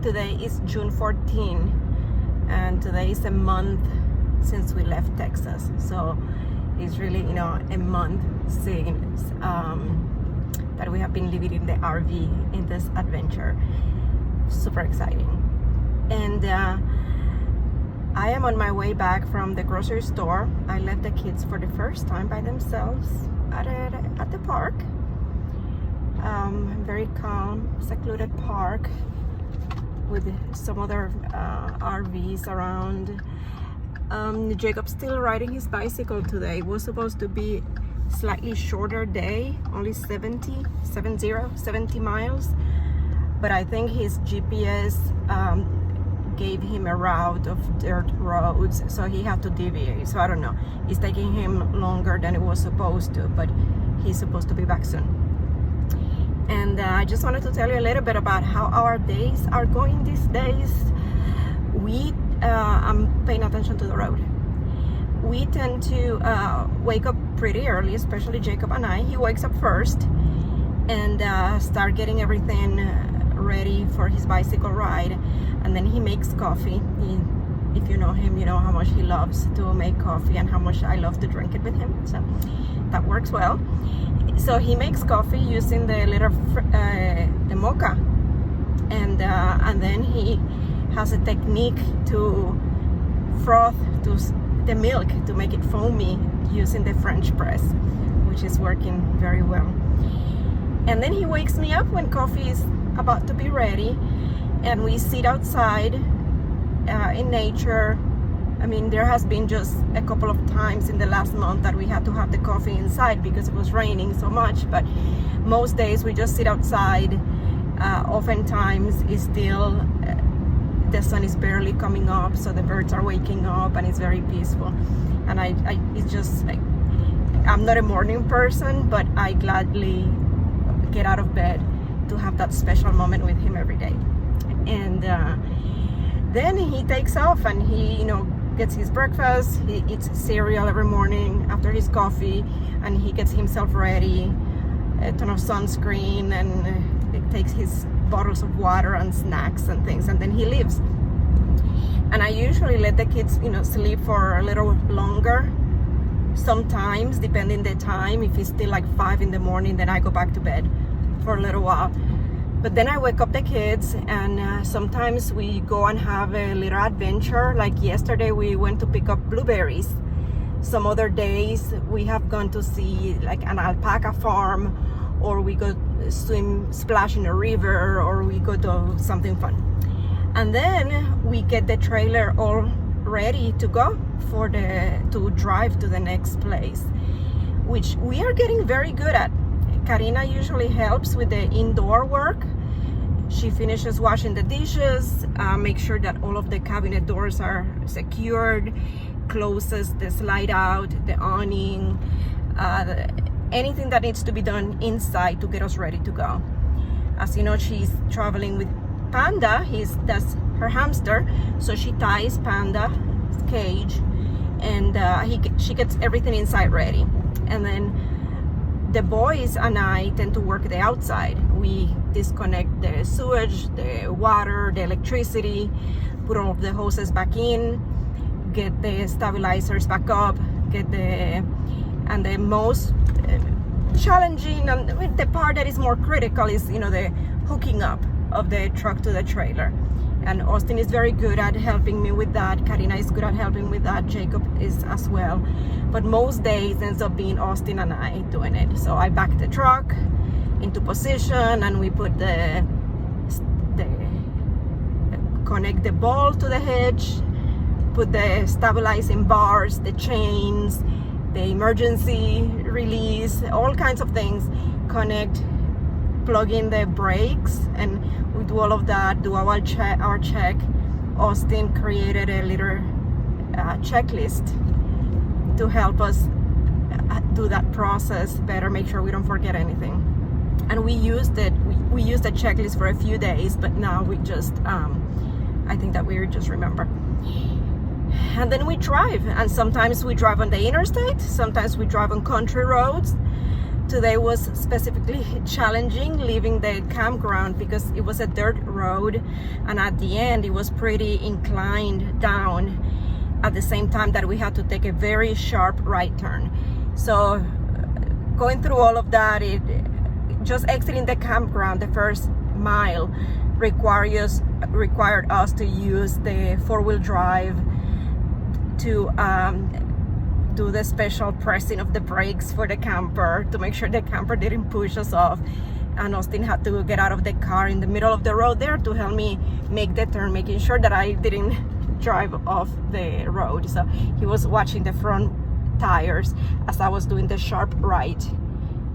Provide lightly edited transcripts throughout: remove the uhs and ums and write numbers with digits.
Today is June 14, and today is a month since we left Texas. So it's really, a month since that we have been living in the RV in this adventure. Super exciting. And I am on my way back from the grocery store. I left the kids for the first time by themselves at the park. Very calm, secluded park with some other RVs around. Jacob's still riding his bicycle today. It was supposed to be slightly shorter day, only 70 miles, but I think his GPS gave him a route of dirt roads, so he had to deviate. So I don't know, it's taking him longer than it was supposed to, but he's supposed to be back soon. And I just wanted to tell you a little bit about how our days are going these days. I'm paying attention to the road. We tend to wake up pretty early, especially Jacob and I. He wakes up first and start getting everything ready for his bicycle ride, and then he makes coffee. If you know him, you know how much he loves to make coffee and how much I love to drink it with him, so that works well. So he makes coffee using the the mocha, and then he has a technique to froth the milk to make it foamy using the French press, which is working very well. And then he wakes me up when coffee is about to be ready, and we sit outside in nature. I mean, there has been just a couple of times in the last month that we had to have the coffee inside because it was raining so much, but most days we just sit outside. Oftentimes it's still the sun is barely coming up, so the birds are waking up and it's very peaceful. And it's just like, I'm not a morning person, but I gladly get out of bed to have that special moment with him every day. And then he takes off and he gets his breakfast. He eats cereal every morning after his coffee, and he gets himself ready, a ton of sunscreen, and takes his bottles of water and snacks and things, and then he leaves. And I usually let the kids sleep for a little longer, sometimes depending the time. If it's still like 5 in the morning, then I go back to bed for a little while. But then I wake up the kids, and sometimes we go and have a little adventure. Like yesterday we went to pick up blueberries. Some other days we have gone to see like an alpaca farm, or we go splash in a river, or we go to something fun. And then we get the trailer all ready to go to drive to the next place, which we are getting very good at. Karina usually helps with the indoor work. She finishes washing the dishes, makes sure that all of the cabinet doors are secured, closes the slide out, the awning, anything that needs to be done inside to get us ready to go. As you know, she's traveling with Panda. That's her hamster, so she ties Panda's cage, and she gets everything inside ready. And then the boys and I tend to work the outside. We disconnect the sewage, the water, the electricity, put all of the hoses back in, get the stabilizers back up, and the most challenging and the part that is more critical is the hooking up of the truck to the trailer. And Austin is very good at helping me with that. Karina is good at helping with that. Jacob is as well. But most days ends up being Austin and I doing it. So I back the truck into position, and we put connect the ball to the hitch, put the stabilizing bars, the chains, the emergency release, all kinds of things, connect, plug in the brakes, and we do all of that, do our check. Austin created a little checklist to help us do that process better, make sure we don't forget anything. And we used the checklist for a few days, but now we just I think that we just remember. And then we drive, and sometimes we drive on the interstate, sometimes we drive on country roads. today was specifically challenging leaving the campground because it was a dirt road, and at the end it was pretty inclined down at the same time that we had to take a very sharp right turn. So going through all of that, it just exiting the campground, the first mile required us to use the four-wheel drive to do the special pressing of the brakes for the camper to make sure the camper didn't push us off. And Austin had to get out of the car in the middle of the road there to help me make the turn, making sure that I didn't drive off the road. So he was watching the front tires as I was doing the sharp right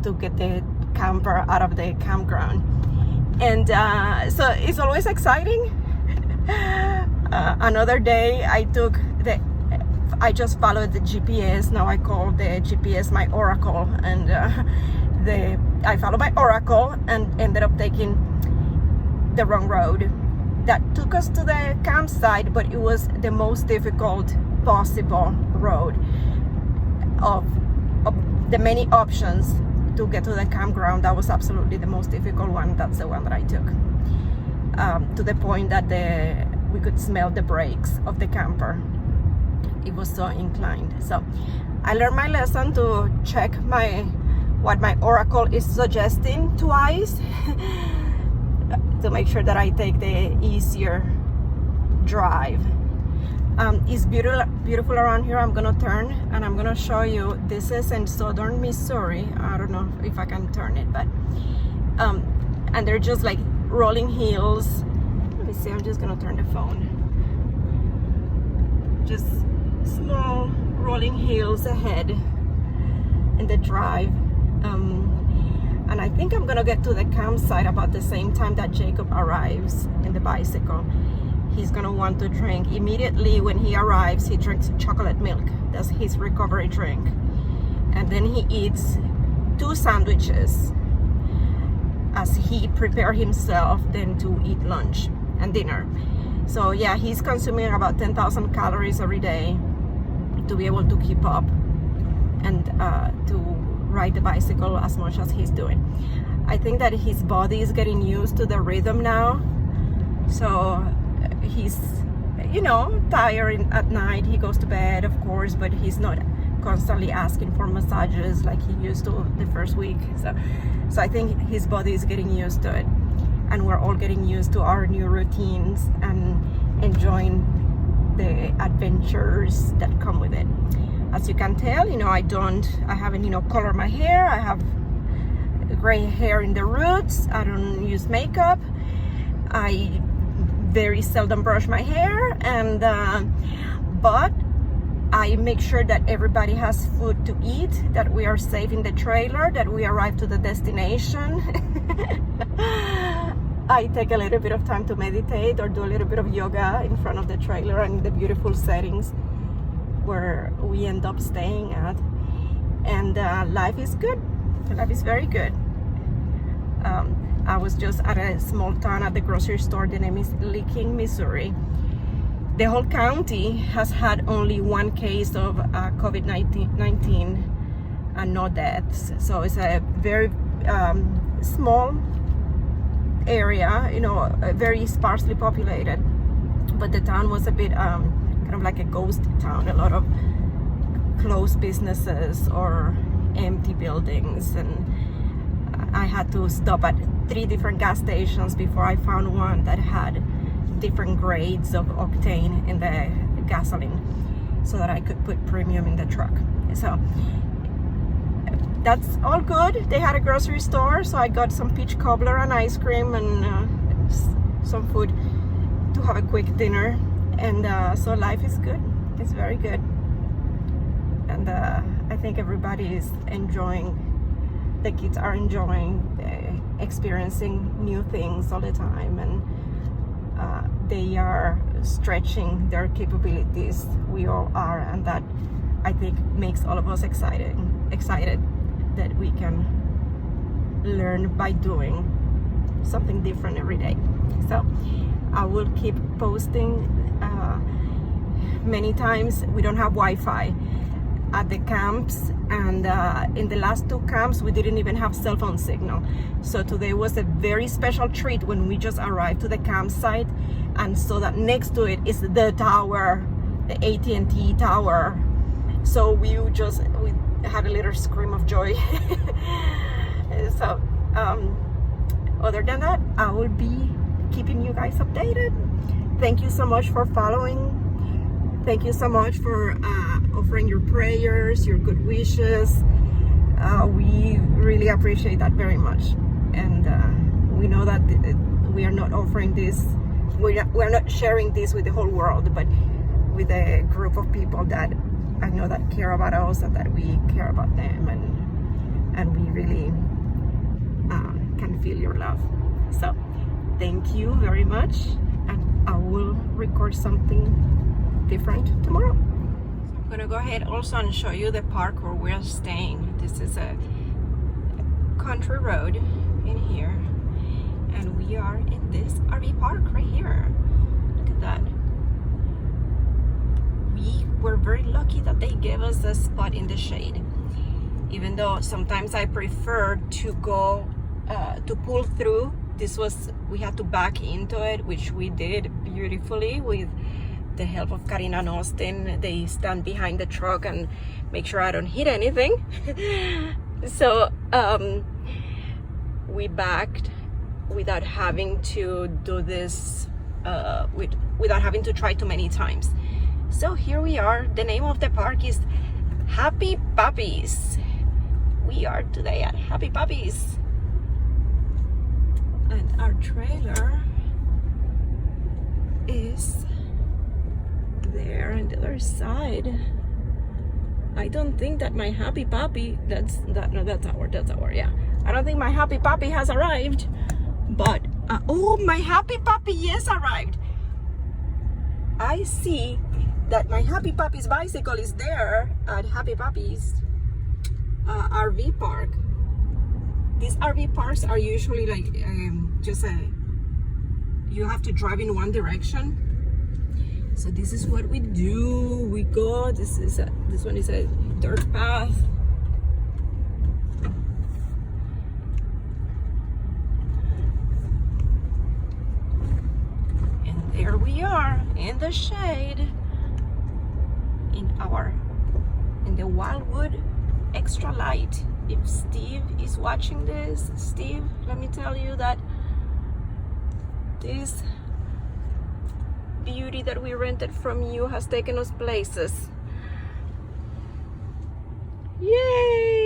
to get the camper out of the campground. And so it's always exciting. Another day I just followed the GPS. Now I call the GPS my oracle, and I followed my oracle and ended up taking the wrong road. That took us to the campsite, but it was the most difficult possible road of the many options to get to the campground. That was absolutely the most difficult one. That's the one that I took, to the point that we could smell the brakes of the camper. It was so inclined. So I learned my lesson to check what my oracle is suggesting twice to make sure that I take the easier drive. It's beautiful around here. I'm gonna turn and I'm gonna show you. This is in southern Missouri. I don't know if I can turn it, but and they're just like rolling hills. Let me see, I'm just gonna turn the phone. Just small rolling hills ahead in the drive. And I think I'm gonna get to the campsite about the same time that Jacob arrives in the bicycle. He's gonna want to drink. Immediately when he arrives, he drinks chocolate milk. That's his recovery drink. And then he eats 2 sandwiches as he prepares himself then to eat lunch and dinner. So yeah, he's consuming about 10,000 calories every day to be able to keep up and to ride the bicycle as much as he's doing. I think that his body is getting used to the rhythm now. So he's, tired at night. He goes to bed, of course, but he's not constantly asking for massages like he used to the first week. So I think his body is getting used to it, and we're all getting used to our new routines and enjoying the adventures that come with it. As you can tell, I haven't, colored my hair. I have gray hair in the roots. I don't use makeup. I very seldom brush my hair, and but I make sure that everybody has food to eat, that we are safe in the trailer, that we arrive to the destination. I take a little bit of time to meditate or do a little bit of yoga in front of the trailer and the beautiful settings where we end up staying at. And life is good. Life is very good. I was just at a small town at the grocery store. The name is Licking, Missouri. The whole county has had only 1 case of COVID-19 and no deaths. So it's a very small area, very sparsely populated. But the town was a bit kind of like a ghost town. A lot of closed businesses or empty buildings. And I had to stop at 3 different gas stations before I found one that had different grades of octane in the gasoline so that I could put premium in the truck. So that's all good. They had a grocery store, so I got some peach cobbler and ice cream and some food to have a quick dinner. And so life is good. It's very good. And I think everybody is enjoying. The kids are enjoying experiencing new things all the time, and they are stretching their capabilities. We all are, and that I think makes all of us excited that we can learn by doing something different every day. So I will keep posting. Many times we don't have Wi-Fi. at the camps, and in the last 2 camps we didn't even have cell phone signal. So today was a very special treat when we just arrived to the campsite and saw that next to it is the tower, the AT&T tower. So we had a little scream of joy. So other than that, I will be keeping you guys updated. Thank you so much for following. Thank you so much for offering your prayers, your good wishes. We really appreciate that very much. And we know that we are not offering this, we're not sharing this with the whole world, but with a group of people that I know that care about us and that we care about them, and we really can feel your love. So thank you very much, and I will record something different tomorrow. I'm gonna go ahead also and show you the park where we're staying. This is a country road in here, and we are in this RV park right here. Look at that. We were very lucky that they gave us a spot in the shade, even though sometimes I prefer to go to pull through. We had to back into it, which we did beautifully with the help of Karina and Austin. They stand behind the truck and make sure I don't hit anything. So we backed without having to do this, without having to try too many times. So here we are. The name of the park is Happy Puppies. We are today at Happy Puppies. And our trailer is there on the other side. I don't think that my Happy Puppy, that's our, yeah. I don't think my Happy Puppy has arrived, but, oh, my Happy Puppy, yes, arrived. I see that my Happy Puppy's bicycle is there at Happy Puppy's RV park. These RV parks are usually like you have to drive in one direction. So this is what we do. We go. This one is a dirt path. And there we are in the shade in the Wildwood Extra Light. If Steve is watching this, Steve, let me tell you that this beauty that we rented from you has taken us places. Yay!